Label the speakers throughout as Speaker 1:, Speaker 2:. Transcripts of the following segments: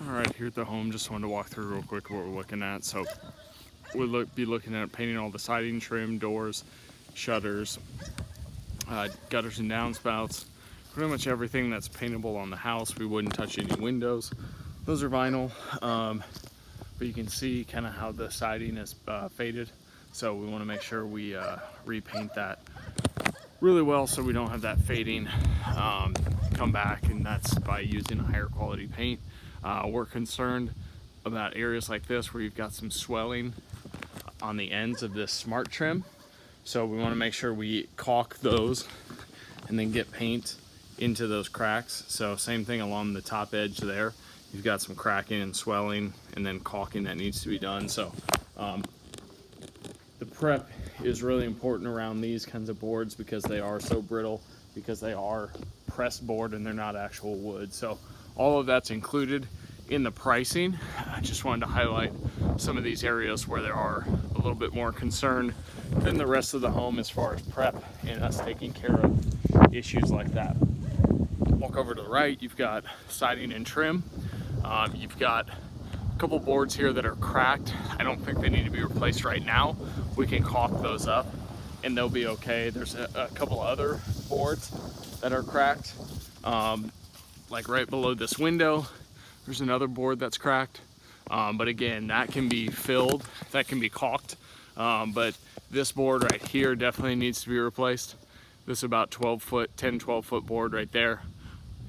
Speaker 1: All right, here at the home, just wanted to walk through real quick what we're looking at. So we'll be looking at painting all the siding, trim, doors, shutters, gutters and downspouts, pretty much everything that's paintable on the house. We wouldn't touch any windows. Those are vinyl, but you can see kind of how the siding is faded. So we want to make sure we repaint that really well so we don't have that fading come back, and that's by using a higher quality paint. We're concerned about areas like this where you've got some swelling on the ends of this smart trim. So we want to make sure we caulk those and then get paint into those cracks. So same thing along the top edge there. You've got some cracking and swelling and then caulking that needs to be done. So the prep is really important around these kinds of boards because they are so brittle, because they are pressed board and they're not actual wood. So all of that's included in the pricing. I just wanted to highlight some of these areas where there are a little bit more concern than the rest of the home as far as prep and us taking care of issues like that. Walk over to the right, you've got siding and trim. You've got a couple boards here that are cracked. I don't think they need to be replaced right now. We can caulk those up and they'll be okay. There's a couple other boards that are cracked. Like right below this window, there's another board that's cracked. But again, that can be filled, that can be caulked. But this board right here definitely needs to be replaced. This is about 12 foot board right there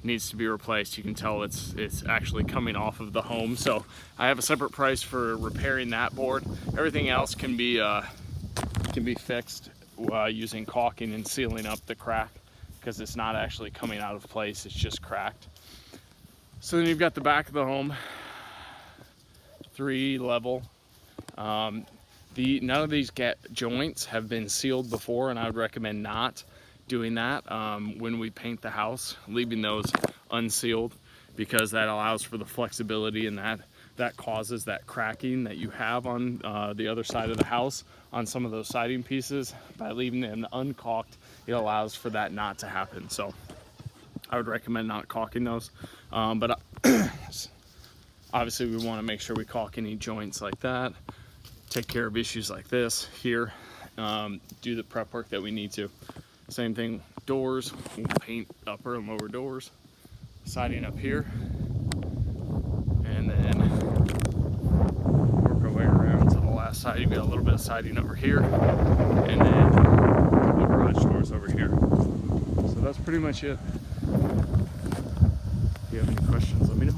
Speaker 1: needs to be replaced. You can tell it's actually coming off of the home. So I have a separate price for repairing that board. Everything else can be fixed using caulking and sealing up the crack, because it's not actually coming out of place, it's just cracked. So then you've got the back of the home, 3 level. None of these joints have been sealed before, and I would recommend not doing that when we paint the house, leaving those unsealed, because that allows for the flexibility, and that causes that cracking that you have on the other side of the house on some of those siding pieces. By leaving them uncaulked, it allows for that not to happen. So I would recommend not caulking those. But obviously we want to make sure we caulk any joints like that, take care of issues like this here, do the prep work that we need to. Same thing, doors, we'll paint upper and lower doors, siding up here, and then work our way around to the last side. You've got a little bit of siding over here, and then the garage doors over here. So that's pretty much it. If you have any questions, let me know.